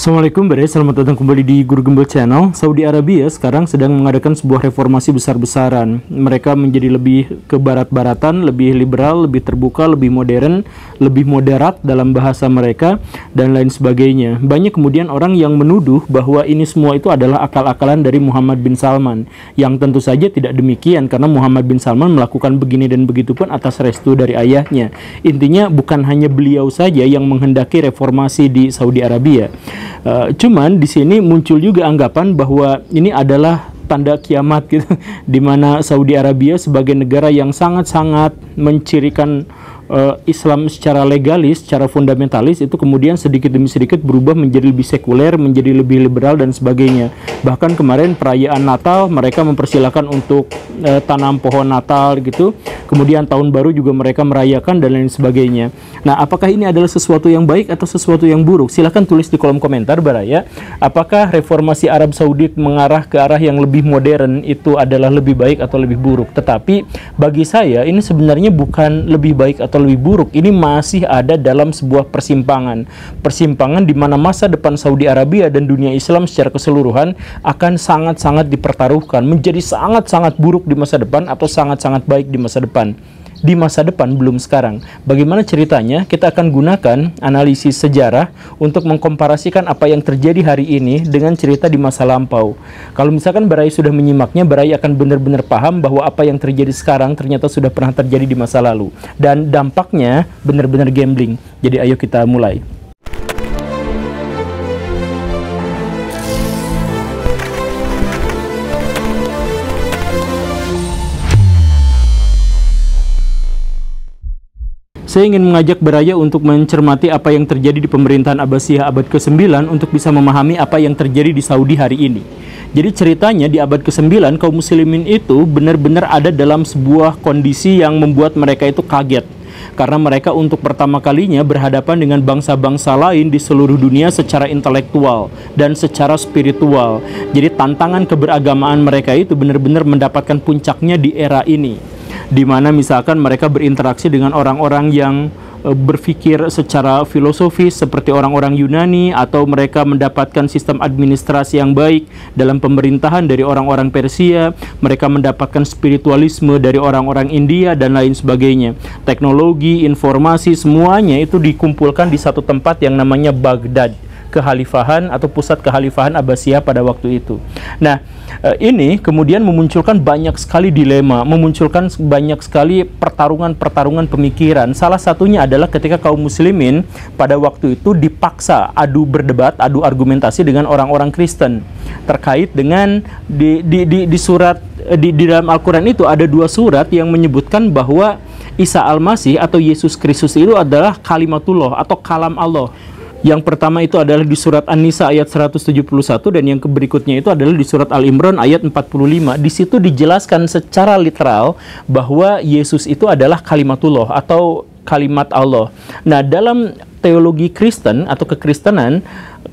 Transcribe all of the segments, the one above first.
Assalamualaikum selamat datang kembali di Guru Gembel Channel. Saudi Arabia sekarang sedang mengadakan sebuah reformasi besar-besaran. Mereka menjadi lebih ke barat-baratan, lebih liberal, lebih terbuka, lebih modern, lebih moderat dalam bahasa mereka, dan lain sebagainya. Banyak kemudian orang yang menuduh bahwa ini semua itu adalah akal-akalan dari Muhammad bin Salman, yang tentu saja tidak demikian, karena Muhammad bin Salman melakukan begini dan begitu pun atas restu dari ayahnya. Intinya bukan hanya beliau saja yang menghendaki reformasi di Saudi Arabia. Cuman di sini muncul juga anggapan bahwa ini adalah tanda kiamat gitu, di mana Saudi Arabia sebagai negara yang sangat-sangat mencirikan Islam secara legalis, secara fundamentalis, itu kemudian sedikit demi sedikit berubah menjadi lebih sekuler, menjadi lebih liberal dan sebagainya. Bahkan kemarin perayaan Natal mereka mempersilahkan untuk tanam pohon Natal gitu. Kemudian tahun baru juga mereka merayakan dan lain sebagainya. Nah, apakah ini adalah sesuatu yang baik atau sesuatu yang buruk? Silahkan tulis di kolom komentar Baraya. Apakah reformasi Arab Saudi mengarah ke arah yang lebih modern itu adalah lebih baik atau lebih buruk? Tetapi bagi saya ini sebenarnya bukan lebih baik atau lebih buruk. Ini masih ada dalam sebuah persimpangan. Persimpangan di mana masa depan Saudi Arabia dan dunia Islam secara keseluruhan akan sangat-sangat dipertaruhkan, menjadi sangat-sangat buruk di masa depan atau sangat-sangat baik di masa depan. Di masa depan, belum sekarang. Bagaimana ceritanya? Kita akan gunakan analisis sejarah untuk mengkomparasikan apa yang terjadi hari ini dengan cerita di masa lampau. Kalau misalkan Barai sudah menyimaknya, Barai akan benar-benar paham bahwa apa yang terjadi sekarang ternyata sudah pernah terjadi di masa lalu. Dan dampaknya benar-benar gambling. Jadi ayo kita mulai. Saya ingin mengajak Baraya untuk mencermati apa yang terjadi di pemerintahan Abbasiyah abad ke-9 untuk bisa memahami apa yang terjadi di Saudi hari ini. Jadi ceritanya di abad ke-9 kaum muslimin itu benar-benar ada dalam sebuah kondisi yang membuat mereka itu kaget. Karena mereka untuk pertama kalinya berhadapan dengan bangsa-bangsa lain di seluruh dunia secara intelektual dan secara spiritual. Jadi tantangan keberagamaan mereka itu benar-benar mendapatkan puncaknya di era ini, di mana misalkan mereka berinteraksi dengan orang-orang yang berpikir secara filosofis seperti orang-orang Yunani, atau mereka mendapatkan sistem administrasi yang baik dalam pemerintahan dari orang-orang Persia, mereka mendapatkan spiritualisme dari orang-orang India dan lain sebagainya. Teknologi, informasi, semuanya itu dikumpulkan di satu tempat yang namanya Baghdad, kekhalifahan atau pusat kekhalifahan Abbasiyah pada waktu itu. Nah, ini kemudian memunculkan banyak sekali dilema, memunculkan banyak sekali pertarungan-pertarungan pemikiran. Salah satunya adalah ketika kaum muslimin pada waktu itu dipaksa adu berdebat, adu argumentasi dengan orang-orang Kristen terkait dengan di surat di dalam Al-Quran itu ada dua surat yang menyebutkan bahwa Isa Al-Masih atau Yesus Kristus itu adalah kalimatullah atau kalam Allah. Yang pertama itu adalah di surat An-Nisa ayat 171, dan yang berikutnya itu adalah di surat Al-Imran ayat 45. Di situ dijelaskan secara literal bahwa Yesus itu adalah kalimatullah atau kalimat Allah. Nah, dalam teologi Kristen atau kekristenan,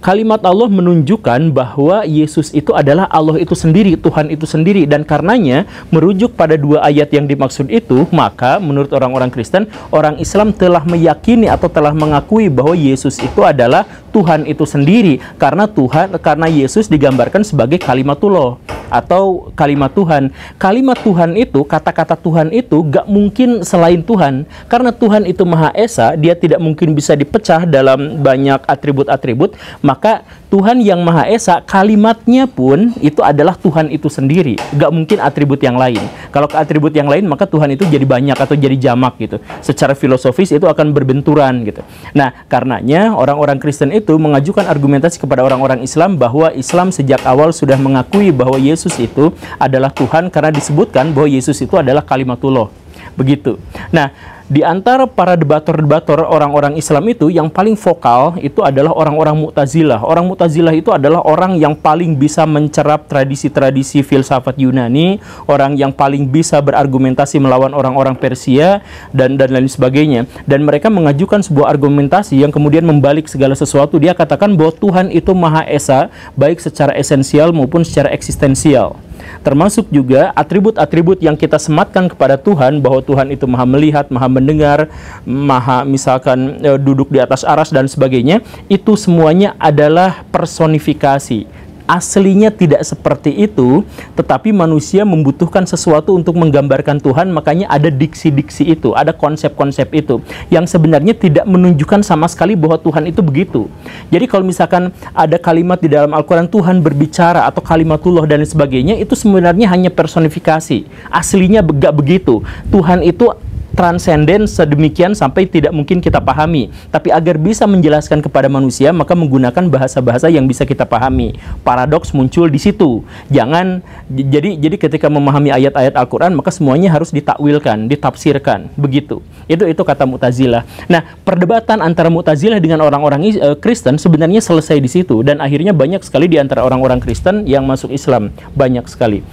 kalimat Allah menunjukkan bahwa Yesus itu adalah Allah itu sendiri, Tuhan itu sendiri, dan karenanya merujuk pada dua ayat yang dimaksud itu, maka menurut orang-orang Kristen, orang Islam telah meyakini atau telah mengakui bahwa Yesus itu adalah Tuhan itu sendiri, karena Yesus digambarkan sebagai kalimatullah atau kalimat Tuhan. Kalimat Tuhan itu, kata-kata Tuhan itu gak mungkin selain Tuhan, karena Tuhan itu Maha Esa, dia tidak mungkin bisa dipecah dalam banyak atribut-atribut. Maka Tuhan yang Maha Esa, kalimatnya pun itu adalah Tuhan itu sendiri, gak mungkin atribut yang lain. Kalau ke atribut yang lain, maka Tuhan itu jadi banyak atau jadi jamak gitu. Secara filosofis itu akan berbenturan gitu. Nah, karenanya orang-orang Kristen itu mengajukan argumentasi kepada orang-orang Islam bahwa Islam sejak awal sudah mengakui bahwa Yesus itu adalah Tuhan, karena disebutkan bahwa Yesus itu adalah kalimatullah. Begitu. Nah, di antara para debator-debator orang-orang Islam itu yang paling vokal itu adalah orang-orang Mu'tazilah. Orang Mu'tazilah itu adalah orang yang paling bisa mencerap tradisi-tradisi filsafat Yunani, orang yang paling bisa berargumentasi melawan orang-orang Persia dan lain sebagainya. Dan mereka mengajukan sebuah argumentasi yang kemudian membalik segala sesuatu. Dia katakan bahwa Tuhan itu Maha Esa, baik secara esensial maupun secara eksistensial. Termasuk juga atribut-atribut yang kita sematkan kepada Tuhan, bahwa Tuhan itu maha melihat, maha mendengar, maha misalkan duduk di atas aras dan sebagainya. Itu semuanya adalah personifikasi. Aslinya tidak seperti itu, tetapi manusia membutuhkan sesuatu untuk menggambarkan Tuhan, makanya ada diksi-diksi itu, ada konsep-konsep itu, yang sebenarnya tidak menunjukkan sama sekali bahwa Tuhan itu begitu. Jadi kalau misalkan ada kalimat di dalam Al-Quran, Tuhan berbicara, atau kalimatullah dan sebagainya, itu sebenarnya hanya personifikasi. Aslinya gak begitu. Tuhan itu transenden sedemikian sampai tidak mungkin kita pahami. Tapi agar bisa menjelaskan kepada manusia, maka menggunakan bahasa-bahasa yang bisa kita pahami. Paradoks muncul di situ. Jangan jadi ketika memahami ayat-ayat Al-Qur'an, maka semuanya harus ditakwilkan, ditafsirkan, begitu. Itu kata Mu'tazilah. Nah, perdebatan antara Mu'tazilah dengan orang-orang Kristen sebenarnya selesai di situ, dan akhirnya banyak sekali di antara orang-orang Kristen yang masuk Islam, banyak sekali.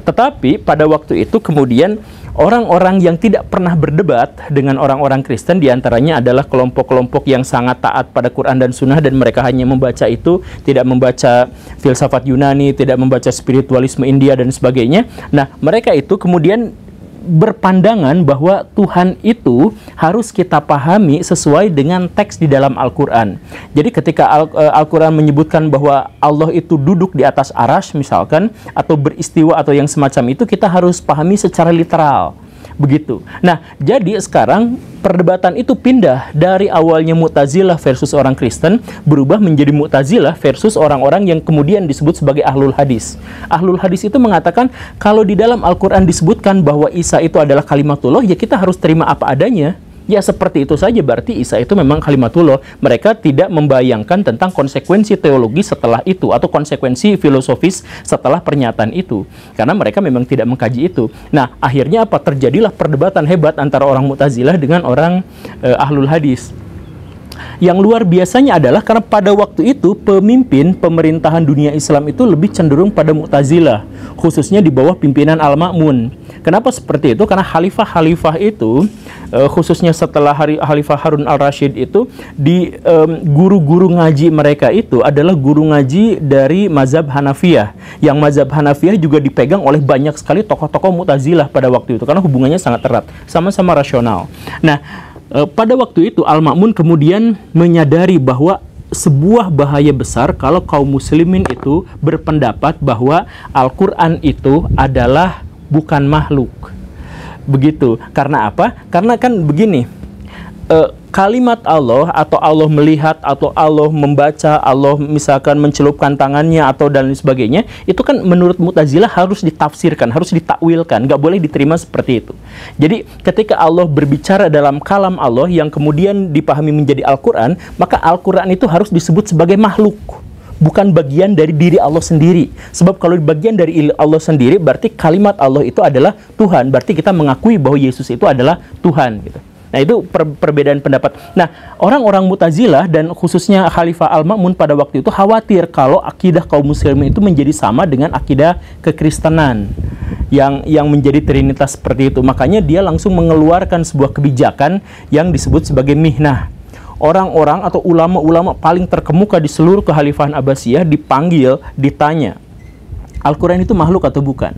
Tetapi pada waktu itu kemudian orang-orang yang tidak pernah berdebat dengan orang-orang Kristen, diantaranya adalah kelompok-kelompok yang sangat taat pada Quran dan Sunnah, dan mereka hanya membaca itu, tidak membaca filsafat Yunani, tidak membaca spiritualisme India dan sebagainya. Nah, mereka itu kemudian berpandangan bahwa Tuhan itu harus kita pahami sesuai dengan teks di dalam Al-Quran. Jadi ketika Al-Quran menyebutkan bahwa Allah itu duduk di atas arasy misalkan, atau beristiwa atau yang semacam itu, kita harus pahami secara literal. Begitu. Nah, jadi sekarang perdebatan itu pindah dari awalnya Mu'tazilah versus orang Kristen, berubah menjadi Mu'tazilah versus orang-orang yang kemudian disebut sebagai Ahlul Hadis. Ahlul Hadis itu mengatakan, kalau di dalam Al-Quran disebutkan bahwa Isa itu adalah kalimatullah, ya kita harus terima apa adanya. Ya seperti itu saja, berarti Isa itu memang kalimatullah. Mereka tidak membayangkan tentang konsekuensi teologi setelah itu, atau konsekuensi filosofis setelah pernyataan itu, karena mereka memang tidak mengkaji itu. Nah, akhirnya apa? Terjadilah perdebatan hebat antara orang Mu'tazilah dengan orang Ahlul Hadis. Yang luar biasanya adalah karena pada waktu itu pemimpin pemerintahan dunia Islam itu lebih cenderung pada Mu'tazilah, khususnya di bawah pimpinan Al-Ma'mun. Kenapa seperti itu? Karena khalifah-khalifah itu, khususnya setelah Khalifah Harun al-Rashid itu, di guru-guru ngaji mereka itu adalah guru ngaji dari mazhab Hanafiyah, yang mazhab Hanafiyah juga dipegang oleh banyak sekali tokoh-tokoh Mu'tazilah pada waktu itu, karena hubungannya sangat erat, sama-sama rasional. Nah, pada waktu itu Al-Ma'mun kemudian menyadari bahwa sebuah bahaya besar kalau kaum muslimin itu berpendapat bahwa Al-Quran itu adalah bukan makhluk. Begitu. Karena apa? Karena kan begini, kalimat Allah, atau Allah melihat, atau Allah membaca, Allah misalkan mencelupkan tangannya, atau dan sebagainya, itu kan menurut Mu'tazilah harus ditafsirkan, harus ditakwilkan, nggak boleh diterima seperti itu. Jadi ketika Allah berbicara dalam kalam Allah yang kemudian dipahami menjadi Al-Quran, maka Al-Quran itu harus disebut sebagai makhluk, bukan bagian dari diri Allah sendiri. Sebab kalau bagian dari Allah sendiri, berarti kalimat Allah itu adalah Tuhan, berarti kita mengakui bahwa Yesus itu adalah Tuhan, gitu. Nah, itu perbedaan pendapat. Nah, orang-orang Mu'tazilah dan khususnya Khalifah Al-Ma'mun pada waktu itu khawatir kalau akidah kaum muslimin itu menjadi sama dengan akidah kekristenan yang menjadi trinitas seperti itu. Makanya dia langsung mengeluarkan sebuah kebijakan yang disebut sebagai mihnah. Orang-orang atau ulama-ulama paling terkemuka di seluruh kekhalifahan Abbasiyah dipanggil, ditanya, Al-Quran itu makhluk atau bukan?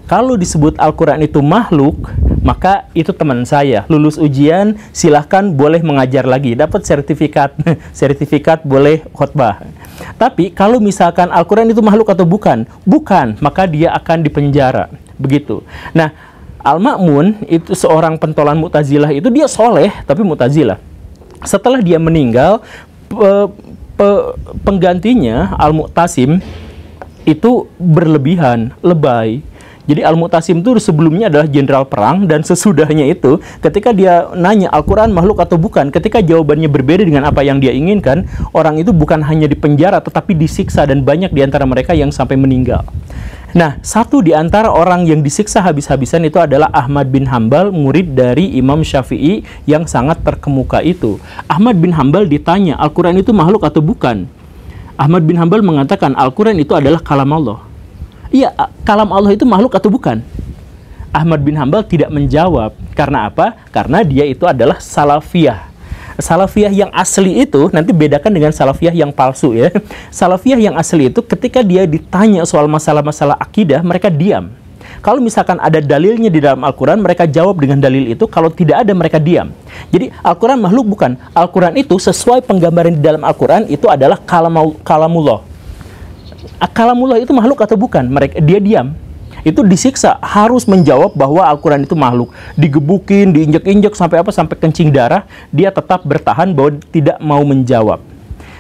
Kalau disebut Al-Quran itu makhluk, maka itu teman saya, lulus ujian, silahkan boleh mengajar lagi, dapat sertifikat, sertifikat boleh khotbah. Tapi kalau misalkan Al-Quran itu makhluk atau bukan? Bukan, maka dia akan dipenjara. Begitu. Nah, Al-Ma'mun itu seorang pentolan Mu'tazilah itu, dia soleh, tapi Mu'tazilah. Setelah dia meninggal, penggantinya Al-Mu'tasim itu berlebihan, lebay. Jadi Al-Mu'tasim itu sebelumnya adalah jenderal perang, dan sesudahnya itu ketika dia nanya Al-Quran makhluk atau bukan, ketika jawabannya berbeda dengan apa yang dia inginkan, orang itu bukan hanya dipenjara tetapi disiksa, dan banyak di antara mereka yang sampai meninggal. Nah, satu di antara orang yang disiksa habis-habisan itu adalah Ahmad bin Hambal, murid dari Imam Syafi'i yang sangat terkemuka itu. Ahmad bin Hambal ditanya, Al-Quran itu makhluk atau bukan? Ahmad bin Hambal mengatakan, Al-Quran itu adalah kalam Allah. Iya, kalam Allah itu makhluk atau bukan? Ahmad bin Hambal tidak menjawab. Karena apa? Karena dia itu adalah salafiyah. Salafiyah yang asli itu nanti bedakan dengan salafiyah yang palsu ya. Salafiyah yang asli itu ketika dia ditanya soal masalah-masalah akidah, mereka diam. Kalau misalkan ada dalilnya di dalam Al-Quran, mereka jawab dengan dalil itu. Kalau tidak ada, mereka diam. Jadi Al-Quran makhluk bukan. Al-Quran itu sesuai penggambaran di dalam Al-Quran itu adalah kalamullah. Kalamullah itu makhluk atau bukan? Dia diam. Itu disiksa, harus menjawab bahwa Al-Quran itu makhluk. Digebukin, diinjek-injek sampai apa? Sampai kencing darah, dia tetap bertahan bahwa tidak mau menjawab.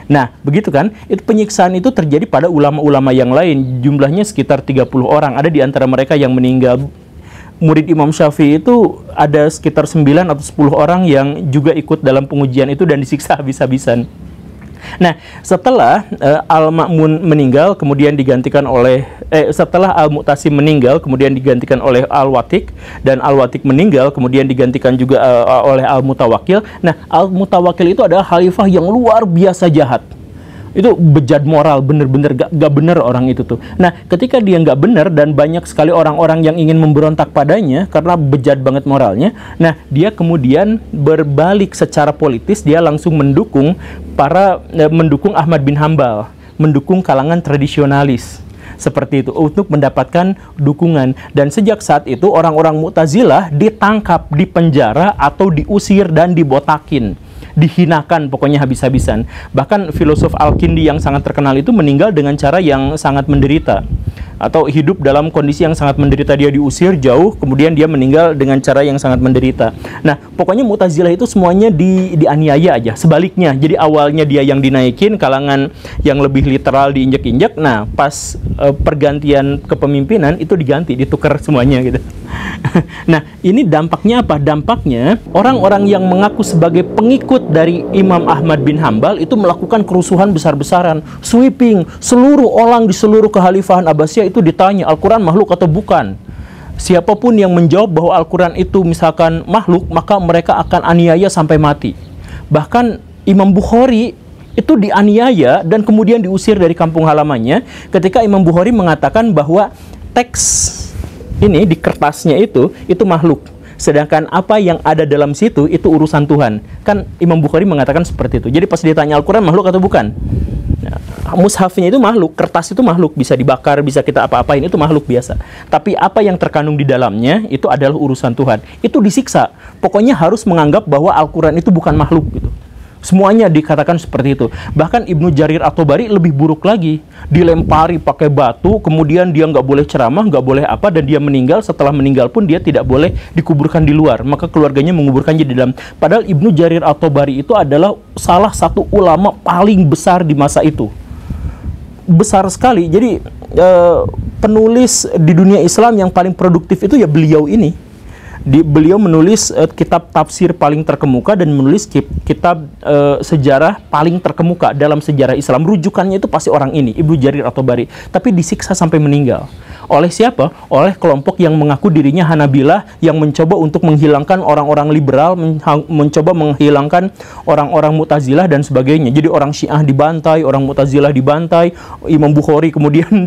Nah, begitu kan? Itu penyiksaan itu terjadi pada ulama-ulama yang lain. Jumlahnya sekitar 30 orang. Ada di antara mereka yang meninggal. Murid Imam Syafi'i itu ada sekitar 9 atau 10 orang yang juga ikut dalam pengujian itu dan disiksa habis-habisan. Nah, setelah Al-Ma'mun meninggal, kemudian digantikan oleh setelah Al-Mu'tasim meninggal, kemudian digantikan oleh Al-Watik, dan Al-Watik meninggal, kemudian digantikan juga oleh Al-Mutawakkil. Nah, Al-Mutawakkil itu adalah khalifah yang luar biasa jahat. Itu bejat moral, bener-bener gak bener orang itu tuh. Nah, ketika dia gak bener dan banyak sekali orang-orang yang ingin memberontak padanya karena bejat banget moralnya, nah dia kemudian berbalik secara politis, dia langsung mendukung Ahmad bin Hambal, mendukung kalangan tradisionalis seperti itu untuk mendapatkan dukungan. Dan sejak saat itu orang-orang Mu'tazilah ditangkap, dipenjara atau diusir dan dibotakin, dihinakan pokoknya habis-habisan. Bahkan filosof Al-Kindi yang sangat terkenal itu meninggal dengan cara yang sangat menderita, atau hidup dalam kondisi yang sangat menderita. Dia diusir jauh, kemudian dia meninggal dengan cara yang sangat menderita. Nah, pokoknya Mu'tazilah itu semuanya dianiaya aja. Sebaliknya, jadi awalnya dia yang dinaikin, kalangan yang lebih literal diinjek-injek. Nah, pas pergantian kepemimpinan itu diganti, ditukar semuanya gitu. Nah, ini dampaknya apa? Dampaknya orang-orang yang mengaku sebagai pengikut dari Imam Ahmad bin Hambal itu melakukan kerusuhan besar-besaran, sweeping, seluruh orang di seluruh kekhalifahan Abbasiyah itu ditanya Al-Quran makhluk atau bukan. Siapapun yang menjawab bahwa Al-Quran itu misalkan makhluk, maka mereka akan aniaya sampai mati. Bahkan Imam Bukhari itu dianiaya dan kemudian diusir dari kampung halamannya ketika Imam Bukhari mengatakan bahwa teks ini di kertasnya itu makhluk, sedangkan apa yang ada dalam situ itu urusan Tuhan. Kan Imam Bukhari mengatakan seperti itu. Jadi pas ditanya Al-Quran makhluk atau bukan, nah, mushafnya itu makhluk, kertas itu makhluk, bisa dibakar, bisa kita apa-apain, itu makhluk biasa. Tapi apa yang terkandung di dalamnya itu adalah urusan Tuhan. Itu disiksa. Pokoknya harus menganggap bahwa Al-Quran itu bukan makhluk gitu. Semuanya dikatakan seperti itu. Bahkan Ibnu Jarir At-Tabari lebih buruk lagi. Dilempari pakai batu, kemudian dia nggak boleh ceramah, nggak boleh apa, dan dia meninggal. Setelah meninggal pun dia tidak boleh dikuburkan di luar. Maka keluarganya menguburkannya di dalam. Padahal Ibnu Jarir At-Tabari itu adalah salah satu ulama paling besar di masa itu. Besar sekali. Jadi penulis di dunia Islam yang paling produktif itu ya beliau ini. Beliau menulis kitab tafsir paling terkemuka dan menulis kitab sejarah paling terkemuka dalam sejarah Islam. Rujukannya itu pasti orang ini, Ibnu Jarir At-Tabari. Tapi disiksa sampai meninggal. Oleh siapa? Oleh kelompok yang mengaku dirinya Hanabilah, yang mencoba untuk menghilangkan orang-orang liberal, mencoba menghilangkan orang-orang Mu'tazilah dan sebagainya. Jadi orang Syiah dibantai, orang Mu'tazilah dibantai, Imam Bukhari kemudian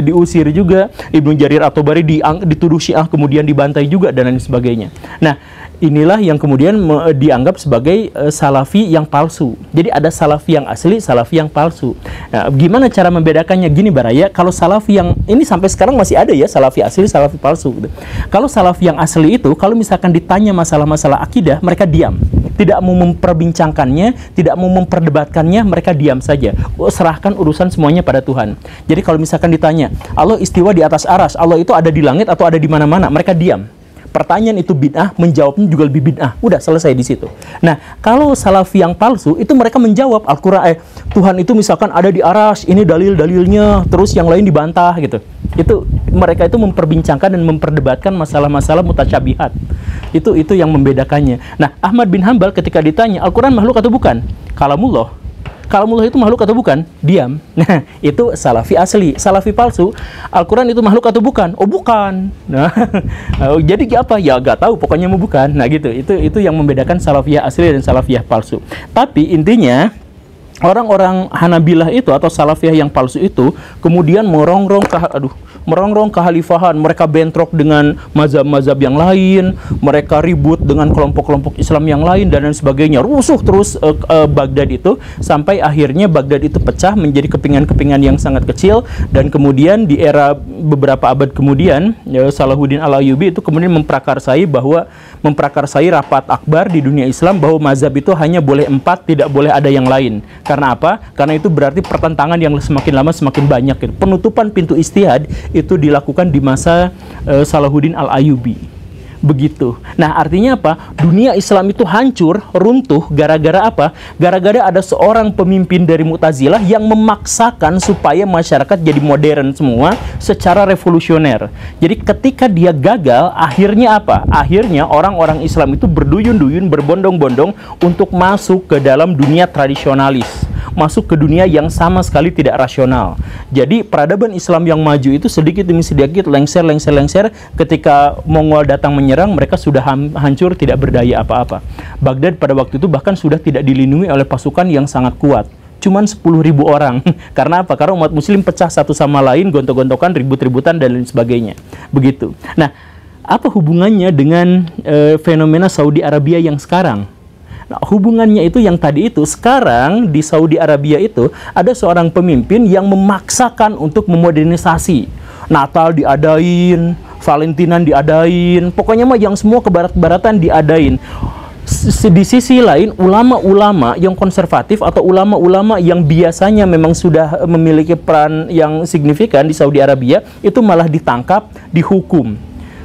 diusir juga, Ibnu Jarir At-Tabari dituduh Syiah kemudian dibantai juga, dan lain sebagainya. Nah, inilah yang kemudian dianggap sebagai salafi yang palsu. Jadi ada salafi yang asli, salafi yang palsu. Nah, gimana cara membedakannya? Gini Baraya, kalau salafi yang ini sampai sekarang masih ada ya, salafi asli, salafi palsu gitu. Kalau salafi yang asli itu, kalau misalkan ditanya masalah-masalah akidah, mereka diam. Tidak mau memperbincangkannya, tidak mau memperdebatkannya, mereka diam saja. Serahkan urusan semuanya pada Tuhan. Jadi kalau misalkan ditanya, Allah istiwa di atas aras, Allah itu ada di langit atau ada di mana-mana, mereka diam. Pertanyaan itu bid'ah, menjawabnya juga lebih bid'ah. Udah selesai di situ. Nah, kalau salafi yang palsu itu mereka menjawab Al-Quran, Tuhan itu misalkan ada di aras, ini dalil-dalilnya, terus yang lain dibantah gitu. Itu mereka itu memperbincangkan dan memperdebatkan masalah-masalah mutasyabihat. Itu yang membedakannya. Nah, Ahmad bin Hambal ketika ditanya Al-Quran makhluk atau bukan? Kalamullah itu makhluk atau bukan? Diam. Nah, itu salafi asli. Salafi palsu, Al-Quran itu makhluk atau bukan? Oh, bukan. Nah, jadi apa? Ya nggak tahu, pokoknya mau bukan. Nah, gitu. Itu yang membedakan salafiyah asli dan salafiyah palsu. Tapi intinya orang-orang Hanabilah itu atau Salafiyah yang palsu itu kemudian merongrong kekhalifahan, mereka bentrok dengan mazhab-mazhab yang lain, mereka ribut dengan kelompok-kelompok Islam yang lain dan lain sebagainya. Rusuh terus Baghdad itu sampai akhirnya Baghdad itu pecah menjadi kepingan-kepingan yang sangat kecil, dan kemudian di era beberapa abad kemudian Salahuddin Al-Ayyubi itu kemudian memprakarsai rapat akbar di dunia Islam bahwa mazhab itu hanya boleh 4, tidak boleh ada yang lain. Karena apa? Karena itu berarti pertentangan yang semakin lama semakin banyak. Penutupan pintu ijtihad itu dilakukan di masa Salahuddin Al-Ayyubi. Begitu. Nah, artinya apa? Dunia Islam itu hancur, runtuh gara-gara apa? Gara-gara ada seorang pemimpin dari Mu'tazilah yang memaksakan supaya masyarakat jadi modern semua secara revolusioner. Jadi ketika dia gagal, akhirnya apa? Akhirnya orang-orang Islam itu berduyun-duyun, berbondong-bondong untuk masuk ke dalam dunia tradisionalis, masuk ke dunia yang sama sekali tidak rasional. Jadi peradaban Islam yang maju itu sedikit demi sedikit lengser. Ketika Mongol datang menyerang, mereka sudah hancur, tidak berdaya apa-apa. Baghdad pada waktu itu bahkan sudah tidak dilindungi oleh pasukan yang sangat kuat, cuman 10.000 orang. Karena apa? Karena umat muslim pecah satu sama lain, gontok-gontokan, ribut-ributan dan lain sebagainya. Begitu. Nah, apa hubungannya dengan fenomena Saudi Arabia yang sekarang? Nah, hubungannya itu yang tadi itu, sekarang di Saudi Arabia itu ada seorang pemimpin yang memaksakan untuk memodernisasi. Natal diadain, Valentinan diadain, pokoknya mah yang semua kebarat-baratan diadain. Di sisi lain, ulama-ulama yang konservatif atau ulama-ulama yang biasanya memang sudah memiliki peran yang signifikan di Saudi Arabia itu malah ditangkap, dihukum.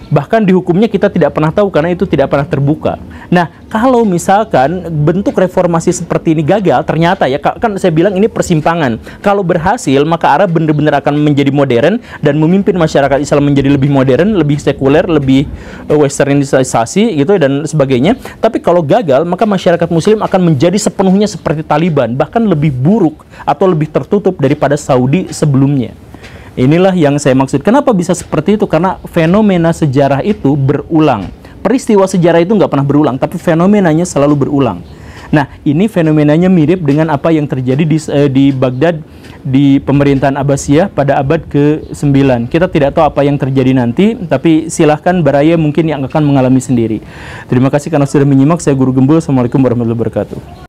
Bahkan dihukumnya kita tidak pernah tahu karena itu tidak pernah terbuka. Nah, kalau misalkan bentuk reformasi seperti ini gagal, ternyata ya, kan saya bilang ini persimpangan. Kalau berhasil, maka Arab benar-benar akan menjadi modern dan memimpin masyarakat Islam menjadi lebih modern, lebih sekuler, lebih westernisasi gitu dan sebagainya. Tapi kalau gagal, maka masyarakat muslim akan menjadi sepenuhnya seperti Taliban, bahkan lebih buruk atau lebih tertutup daripada Saudi sebelumnya. Inilah yang saya maksud. Kenapa bisa seperti itu? Karena fenomena sejarah itu berulang. Peristiwa sejarah itu nggak pernah berulang, tapi fenomenanya selalu berulang. Nah, ini fenomenanya mirip dengan apa yang terjadi di Baghdad di pemerintahan Abbasiyah pada abad ke-9. Kita tidak tahu apa yang terjadi nanti, tapi silahkan Baraya mungkin yang akan mengalami sendiri. Terima kasih karena sudah menyimak. Saya Guru Gembul. Assalamualaikum warahmatullahi wabarakatuh.